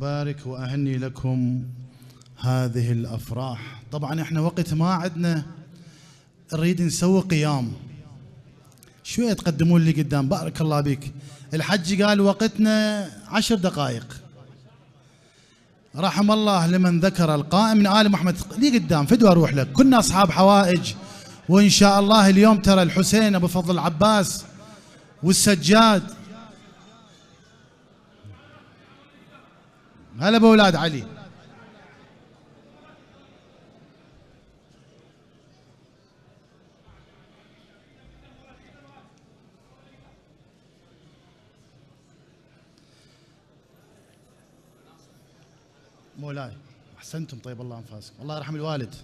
بارك وأهني لكم هذه الأفراح. طبعا احنا وقت ما عندنا نريد نسوي قيام، شوية تقدمون لي قدام. بارك الله بك. الحج قال وقتنا 10 دقائق. رحم الله لمن ذكر القائم من آل محمد. لي قدام فدوى أروح لك، كنا أصحاب حوائج، وإن شاء الله اليوم ترى الحسين أبو فضل العباس والسجاد. هلا بأولاد علي. مولاي أحسنتم، طيب الله أنفاسكم، الله يرحم الوالد.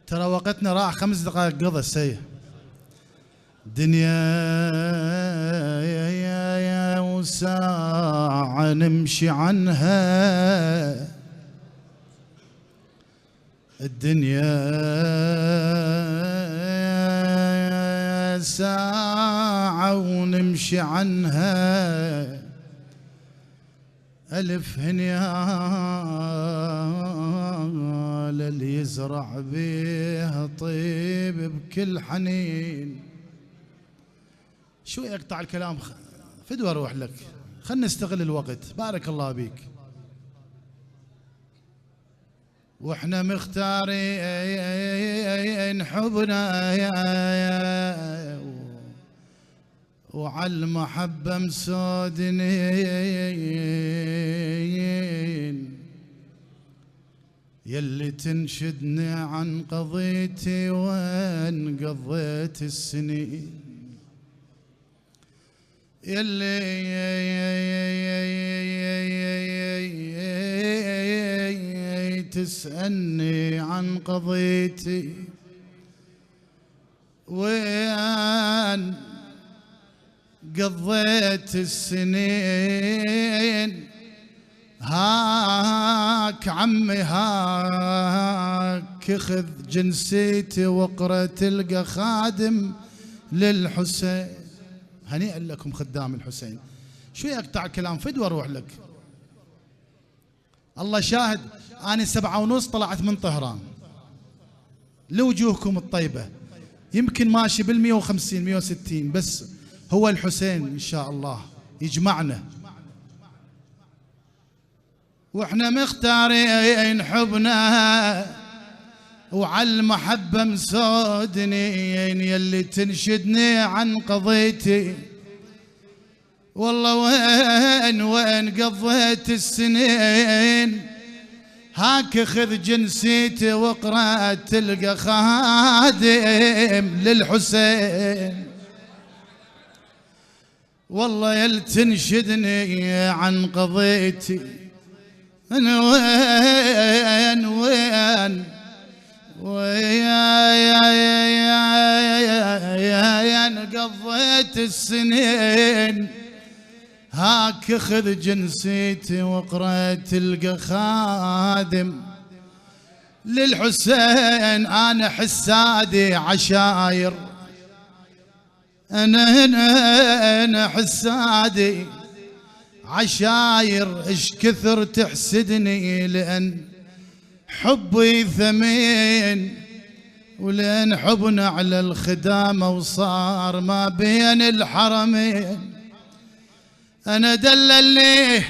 ترى وقتنا راح 5 دقائق قضى السيء. دنيا يا وساعة نمشي عنها، الدنيا ساعة ونمشي عنها، ألف هنيال اللي يزرع بيها طيب بكل حنين. شو يقطع الكلام فدوى أروح لك، خلنا نستغل الوقت. بارك الله بيك. واحنا مختارين حبنا وعلى المحبة مسودنين، يلي تنشدني عن قضيتي وين قضيت السنين، يلي تسألني عن قضيتي وين قضيت السنين. هاك عمي هاك خذ جنسيتي واقرأ تلقى خادم للحسين. هنيئا لكم خدام الحسين. شو يقطع الكلام فدوى اروح لك. الله شاهد، أنا 7:30 طلعت من طهران لوجوهكم الطيبة، يمكن ماشي بال150 160، بس هو الحسين إن شاء الله يجمعنا. واحنا مختارين حبنا وعلى المحبة مسودنين، يلي تنشدني عن قضيتي والله وين قضيت السنين. هاك خذ جنسيتي واقرأ تلقى خادم للحسين. والله يل تنشدني عن قضيتي أنا وين قضيت السنين. هاك خذ جنسيتي واقرأ تلقى خادم للحسين. أنا حسادي عشاير، أنا حسادي عشاير، إش كثر تحسدني لأن حبي ثمين، ولأن حبنا على الخدامة وصار ما بين الحرمين. أنا دللني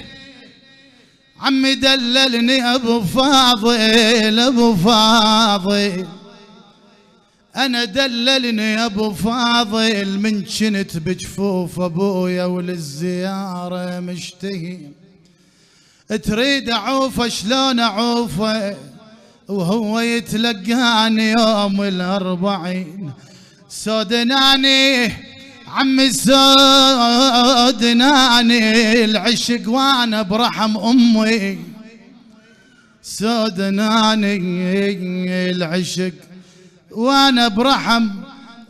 عمي دللني أبو فاضل أبو فاضل، أنا دللني أبو فاضل من كنت بجفوف أبويا وللزيارة مشتهي. تريد أعوفه شلون أعوفه وهو يتلقاني يوم ال40. سودناني عمي سودناني العشق وانا برحم امي، سودناني العشق وانا برحم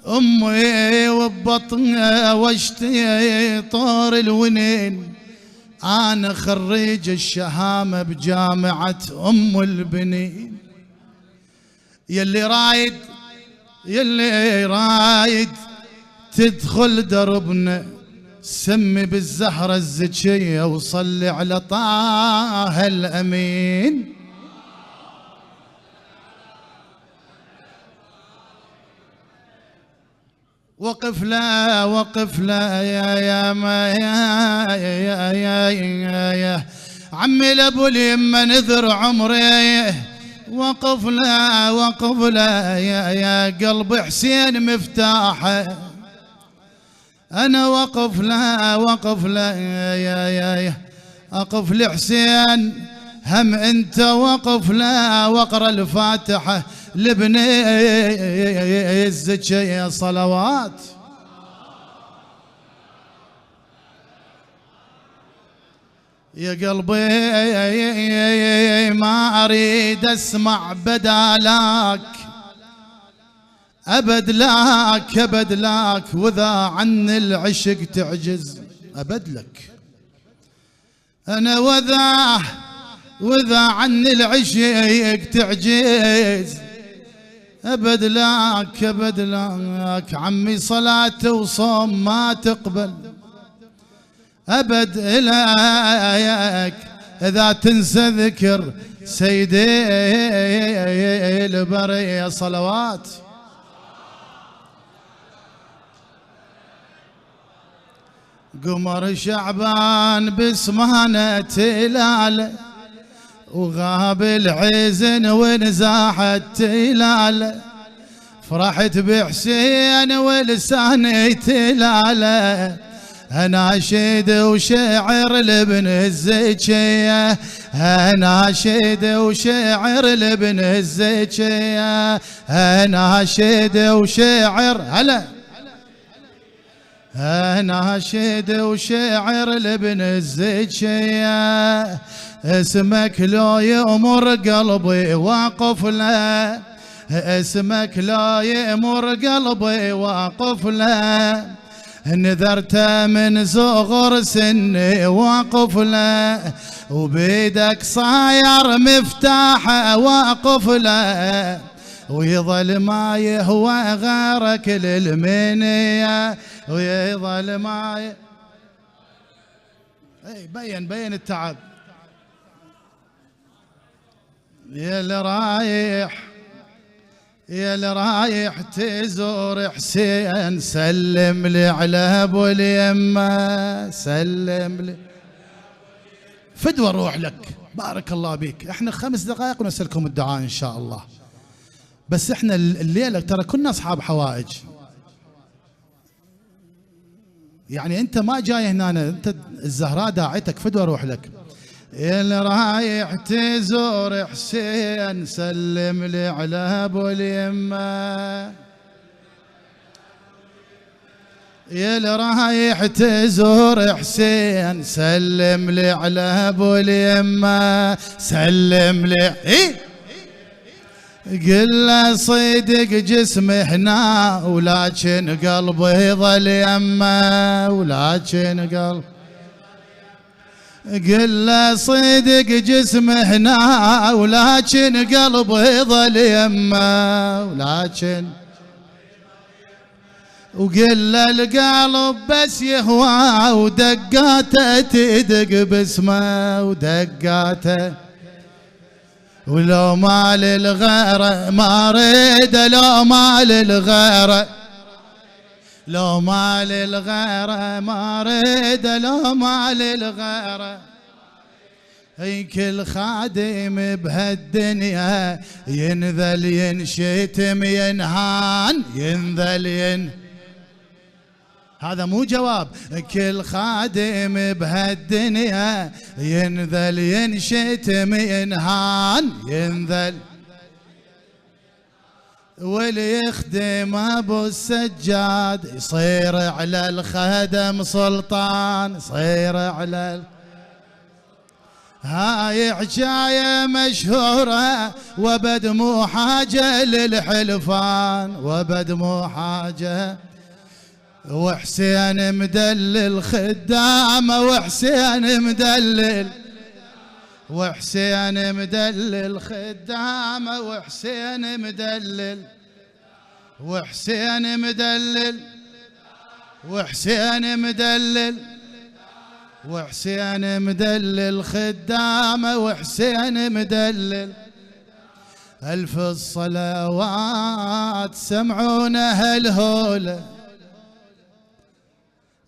امي، وببطنها واشتي طور الونين. انا خريج الشهامة بجامعة ام البنين. يلي رايد تدخل دربنا سمي بالزهرة الزكية وصلي على طه الأمين. وقف لا وقف لا يا ما يا عمي لابو اليمه نذر عمري. وقف لا يا قلب حسين مفتاحه. انا وقف لا يا اقف لحسين هم انت وقف لا واقرا الفاتحه لبني الزكية صلوات. يا قلبي ما اريد اسمع بدالك ابد لك واذا عن العشق تعجز ابد لك. انا واذا عن العشق تعجز ابد لك عمي صلاة وصوم ما تقبل ابد لك اذا تنسى ذكر سيدي البرية صلوات. قمر شعبان بسمانة تلال وغاب الحزن ونزاحت تلال. فرحت بحسين ولساني تلال. اناشد وشعر لابن الزكية اناشد وشعر لابن الزكية اناشد وشعر هلا اناشد وشعر لابن الزكية. اسمك لو يأمر قلبي واقف له اسمك لا يأمر قلبي واقف له. نذرت من صغر سني واقف له وبيدك صاير مفتاحه واقف له. ويظل ما يهوى غيرك للمنية ويظل ما بين التعب. يا اللي رايح تزور حسين سلم لي على ابو اليمه سلم لي فدوى اروح لك. بارك الله بيك. احنا 5 دقائق ونسألكم الدعاء ان شاء الله. بس احنا الليله ترى كنا اصحاب حوائج. يعني انت ما جاي هنا انت الزهراء داعتك فدوى اروح لك. اللي رايح تزور حسين سلم لي على ابو اليمه. اللي رايح تزور حسين سلم لي على ابو اليمه سلم لي قل له صدق جسمي هنا ولكن قلبي ظل يمه ولكن قلبي. قل له صدق جسمي هنا ولكن قلبي ظل يمه ولكن. وقل له القلب بس يهوى ودقاته تدق باسمه ودقاته. ولو ما للغيره ما اريد لو ما للغيره لو ما للغيره ما اريد لو ما للغيره. كل خادم بهالدنيا ينذل ينشتم ينهان ينذل هذا مو جواب. كل خادم بهالدنيا ينذل ينشتم ينهان ينذل. واللي يخدم ابو السجاد يصير على الخدم سلطان يصير على هاي حكايه مشهوره وبد مو حاجه للحلفان وبد مو حاجه. وحسين مدلل خدامه وحسين مدلل وحسين مدلل خدامه وحسين مدلل وحسين مدلل وحسين مدلل وحسين مدلل خدامه وحسين مدلل. ألف الصلوات سمعونا هالهولة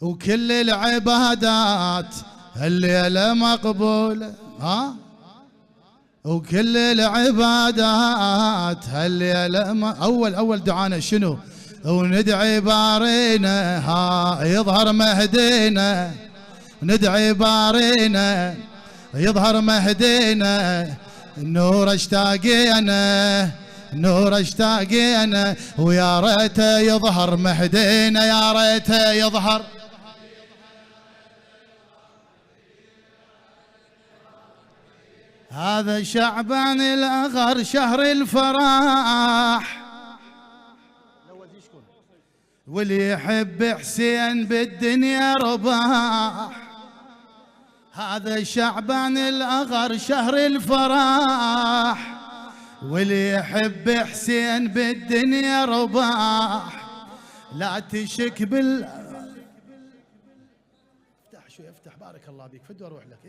وكل العبادات هالليلة مقبولة. وكل العبادات هالليلة أول دعانا شنو؟ وندعي بارينا يظهر مهدينا. ندعي بارينا يظهر مهدينا. النور اشتاقينا نور اشتاقينا ويا ريته يظهر مهدينا. يا ريته يظهر. هذا شعبان الأغر شهر الفرح واللي يحب حسين بالدنيا رباح. هذا شعبان الأغر شهر الفرح واللي يحب حسين بالدنيا رباح. لا تشك افتح شوي افتح بارك الله بيك فدوا اروح لك.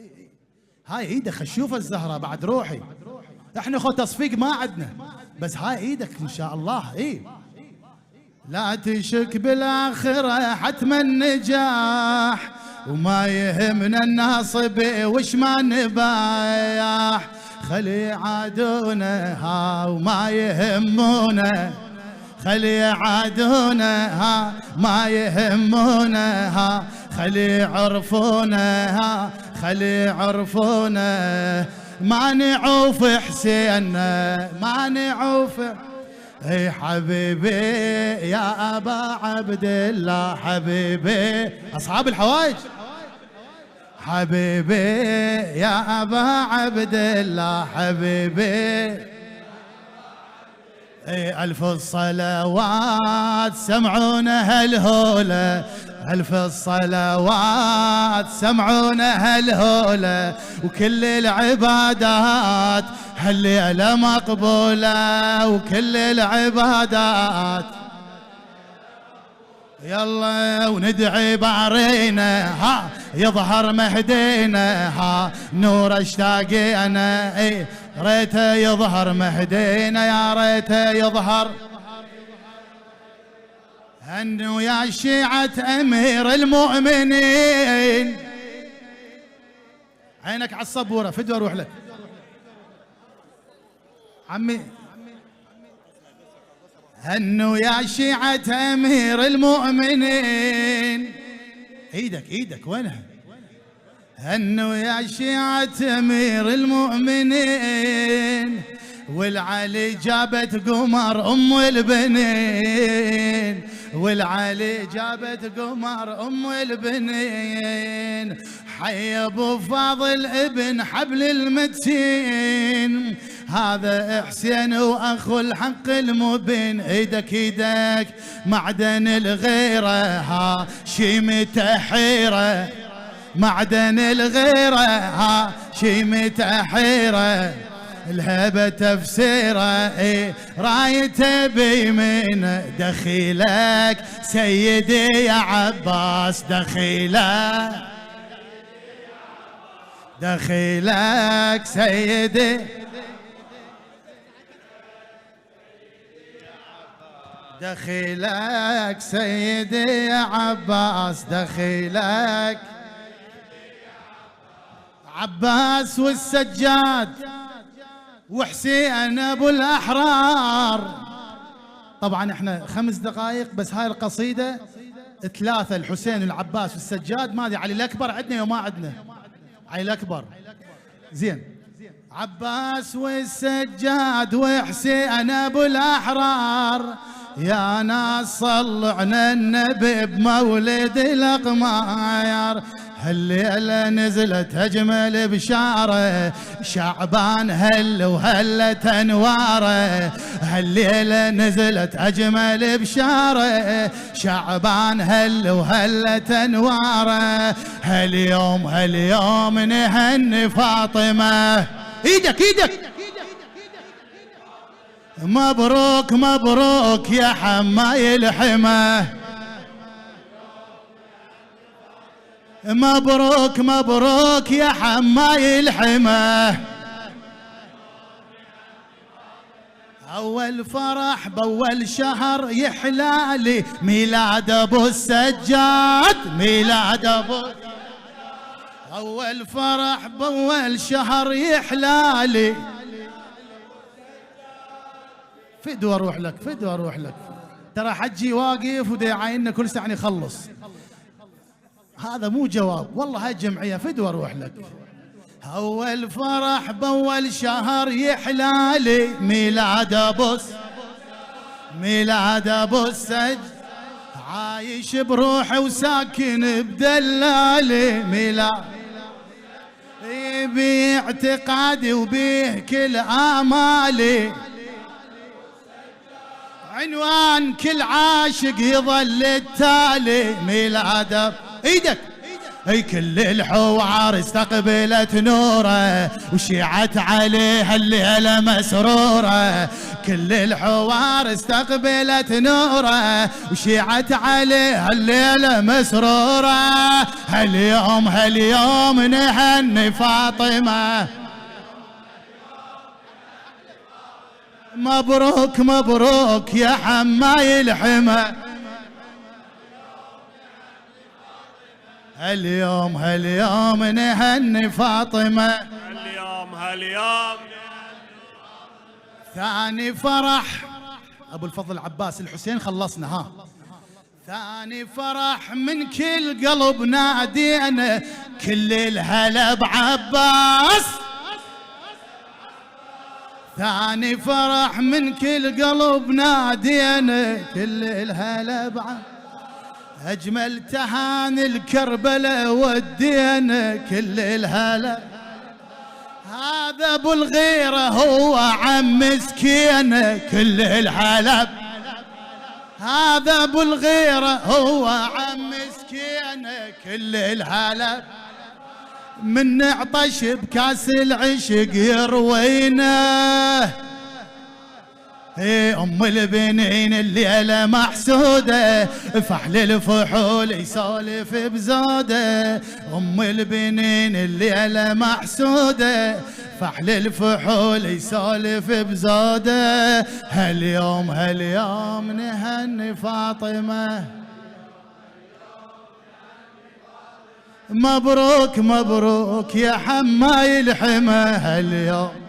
هاي ايدك شوف الزهرة بعد روحي. احنا خو تصفيق ما عندنا بس هاي ايدك ان شاء الله. لا تشك بالآخرة حتما النجاح وما يهمنا الناصب وش ما نبايح. خلي يعادونا وما يهمونا. خلي يعادونا ما يهمونا. خلي يعرفونا خلي يعرفونا. ما نعوف حسين ما نعوف. اي حبيبي يا ابا عبد الله حبيبي اصحاب الحوائج. حبيبي يا ابا عبد الله حبيبي. اي الف الصلوات سمعونا هالهوله. ألف الصلوات سمعونا هالهولة وكل العبادات هالليلة مقبولة. وكل العبادات يلا وندعي بارينا يظهر مهدينا. نور اشتاقينا ريته يظهر مهدينا. يا ريته يظهر. هنوا يا شيعة أمير المؤمنين. عينك على الصبورة فدوى اروح لك عمي. هنوا يا شيعة أمير المؤمنين. ايدك وينها؟ هنوا يا شيعة أمير المؤمنين والعلي جابت قمر أم البنين. والعلي جابت قمر أم البنين. حي أبو فاضل ابن حبل المتين. هذا حسين وأخو الحق المبين. ايدك معدن الغيرة شيمته حيرة. معدن الغيرة شيمته حيرة. الهبة تفسيره رايته بيمين. دخيلك سيدي يا عباس دخيلك. دخيلك سيدي. دخيلك سيدي يا عباس دخيلك. عباس والسجاد وحسين ابو الاحرار. طبعا احنا 5 دقائق بس هاي القصيده 3 الحسين والعباس والسجاد. ما ادري علي الاكبر عندنا وما عندنا. علي الاكبر زين. عباس والسجاد وحسين ابو الاحرار. يا ناس صلوا على النبي بمولد الاقمار. هالليلة نزلت أجمل بشارة. شعبان هل وهلت أنواره. هالليلة نزلت أجمل بشارة. شعبان هل وهلت أنواره. هاليوم نهني فاطمة. ايدك مبروك مبروك يا حماي الحمى. مبروك مبروك يا حماي الحمى، أول فرح بأول شهر يحلالي ميلاد أبو السجاد، ميلاد أبو أول فرح بأول شهر يحلالي. فدوى أروح لك، فدوى أروح لك، ترى حجي واقف ودي عايننا كل ساعة يخلص، هذا مو جواب والله. هاي الجمعية فدوى أروح لك. أول فرح بأول شهر يحلالي ميلاد أبو ميلاد أبو السج، عايش بروحي وساكن بدلالي ميلاد باعتقادي وبيه كل آمالي، عنوان كل عاشق يظل التالي ميلاد ايدك. اي كل الحوار استقبلت نوره وشيعت عليها الليله مسروره، كل الحوار استقبلت نوره وشيعت عليها الليله مسروره. هاليوم هاليوم نهني فاطمه، مبروك مبروك يا حماي الحمى، هاليوم هاليوم نهني فاطمة، هاليوم هاليوم ثاني فرح أبو الفضل عباس الحسين. خلصنا ها. ثاني فرح من كل قلب نادينا كل الهلا بعباس، ثاني فرح من كل قلب نادينا كل الهلا بعباس، أجمل تهاني الكربلة ودينا كل الهلا. هذا أبو الغيرة هو عم مسكينه كل الحلب، هذا أبو الغيرة هو عم مسكينه كل الحلب، من عطش بكاس العشق يروينه. ام البنين الليله محسوده فحل الفحول يسولف بزوده، ام البنين الليله محسوده فحل الفحول يسولف بزوده. هاليوم هاليوم نهني فاطمه، مبروك مبروك يا حماي الحمى. هاليوم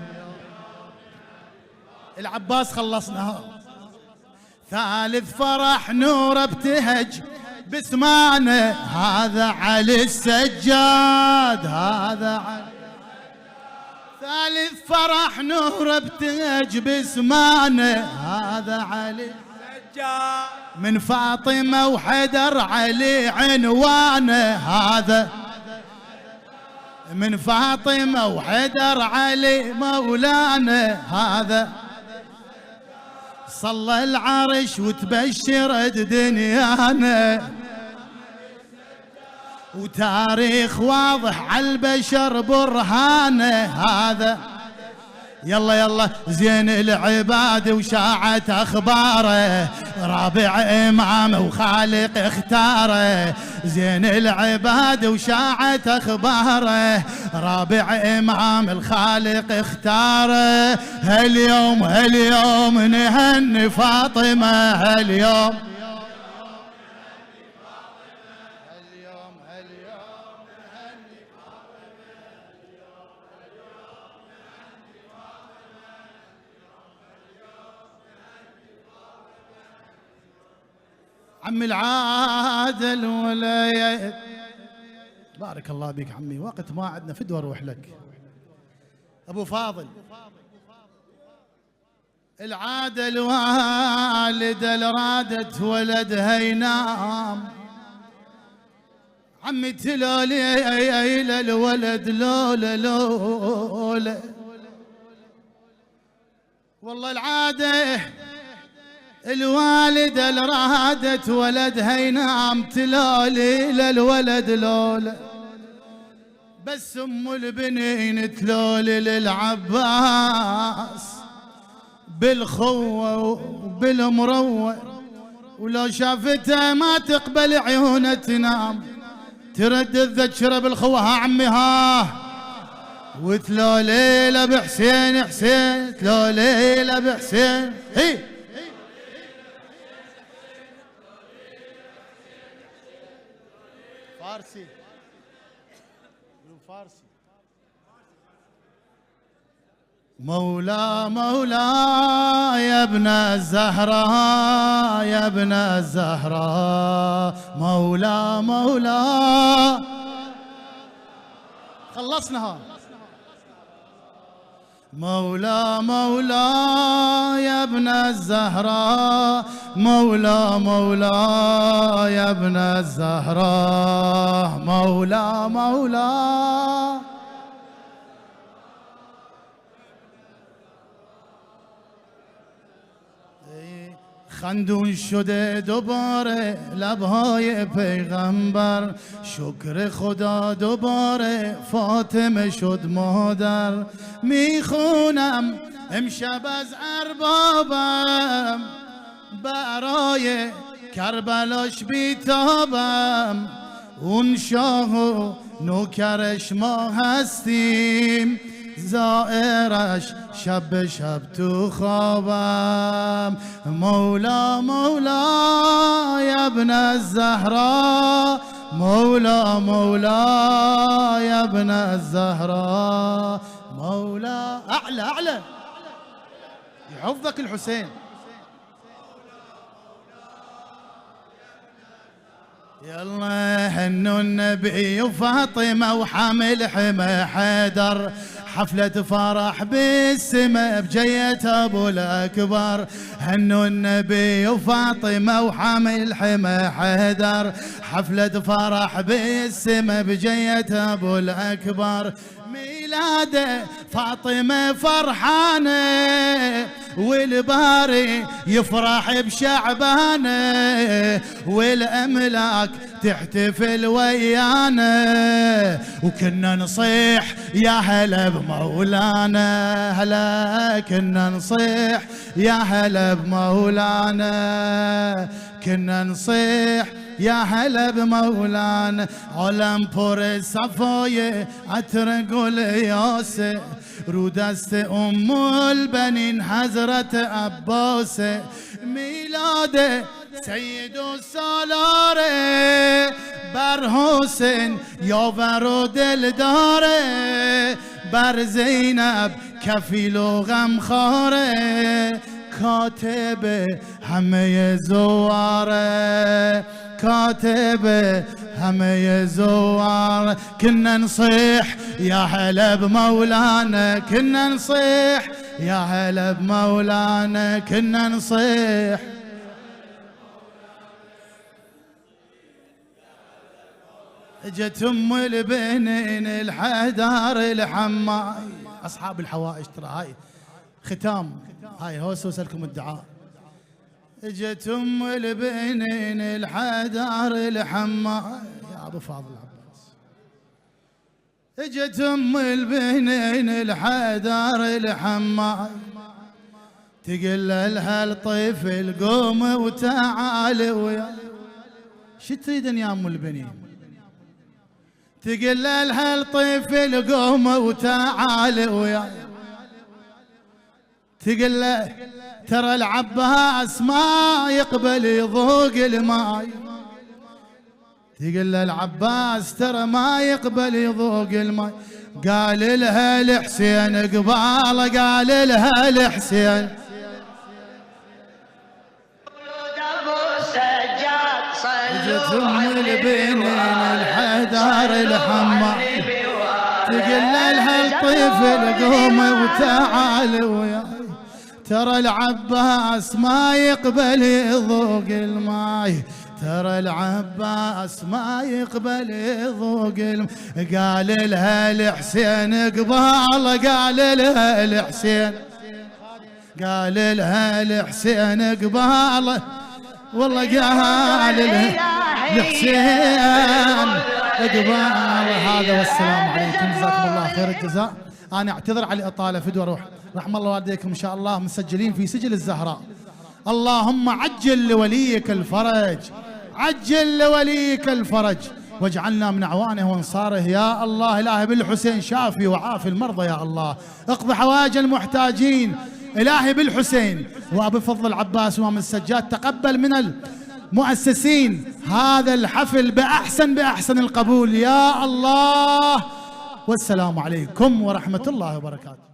العباس خلصنا. ثالث فرح نور ابتهج بسمانه، هذا علي السجاد، هذا علي. ثالث فرح نور ابتهج بسمانه، هذا علي السجاد، من فاطمة وحدر علي عنوانه، هذا من فاطمة وحدر علي مولانا، هذا صلى العرش وتبشرت دنيانا، وتاريخ واضح على البشر برهانه. هذا يلا يلا زين العباد وشاعت اخباره، رابع امام وخالق اختاره، زين العباد وشاعت اخباره، رابع امام الخالق اختاره. هاليوم هاليوم نهني فاطمه، هاليوم عمي العادل ولا بارك الله بك عمي، وقت ما عندنا فدوى اروح لك. ابو فاضل العادل والده رادت ولدها ينام، عمي تلولي الولد لولا لولا، والله العاده الوالدة اللي رادت ولدها ينام تلولي للولد لولا، بس ام البنين تلولي للعباس بالخوة وبالمروة، ولو شافته ما تقبل عيونها تنام، ترد الذكرى بالخوة ها عمي ها، وتلو ليلة بحسين حسين، تلو ليلة بحسين هي فارسي فارسي. مولا مولا يا ابن الزهراء يا ابن الزهراء، مولا مولا خلصناها. مولا مولا يا ابن الزهراء، مولا مولا يا ابن الزهراء، مولا مولا. خندون شده دوباره لبهای پیغمبر، شکر خدا دوباره فاطمه شد مادر. میخونم امشب از اربابم، برای کربلاش بیتابم. اون شاه و نوکرش ما هستیم، زائرش شب به شب تو خوابم. مولا مولا یا ابن الزهراء، مولا مولا یا ابن الزهراء، مولا. اعلى اعلى يحفظك الحسين. يلا هنوا النبي وفاطمة وحامل حمى حيدر، حفلة فرح بالسما بجية أبو الأكبر. هنوا النبي وفاطمة وحامل حمى حيدر، حفلة فرح بالسما بجية أبو الأكبر. ميلاد فاطمة فرحانة، والباري يفرح بشعبانه، والأملاك تحتفل ويانا. وكنا نصيح يا هلا بمولانا، هلا كنا نصيح يا هلا بمولانا، كنا نصيح يا هلا بمولانا. علمپور صفای عطر گل یاسه، رو دست ام البنین حضرت عباس. میلاد سید و سالاره، بر حسین یاور و دلداره، بر زینب کفیل و غمخواره. کاتب همه زواره، كاتب همه زوار. كنا نصيح يا هلا بمولانا، كنا نصيح يا هلا بمولانا، كنا نصيح. اجت ام البنين الحدار الحماي. اصحاب الحوائج ترى هاي ختام، هاي هو لكم الدعاء. اجت ام البنين الحدار الحماي يا ابو فاضل العباس. اجت ام البنين الحدار الحماي، تقول لها الطفل قوم وتعال ويا. شو تريدن يا ام البنين؟ تقول لها الطفل قوم وتعال ويا. تقول له ترى العباس ما يقبل يذوق الماي. تقول له العباس ترى ما يقبل يذوق الماي. قال لها الحسين قباله، قال لها الحسين اجت ام البنين الحدار الحماي، تقول لها الطفل قوم وتعال وياي. ترى العباس ما يقبل يذوق الماي، ترى العباس ما يقبل يذوق الماي. قال لها الحسين قباله، قال لها الحسين، قال لها الحسين قباله، والله قال لها الحسين قباله. هذا والسلام عليكم، جزاكم الله خير الجزاء. أنا أعتذر على الإطالة، فدوى روح، رحم الله والديكم إن شاء الله مسجلين في سجل الزهراء. اللهم عجل لوليك الفرج، عجل لوليك الفرج. واجعلنا من أعوانه وأنصاره يا الله. إلهي بالحسين شافي وعافي المرضى يا الله، اقض حوائج المحتاجين إلهي بالحسين. وبفضل العباس وإمام السجاد تقبل من المؤسسين هذا الحفل بأحسن القبول يا الله. والسلام عليكم ورحمة الله وبركاته.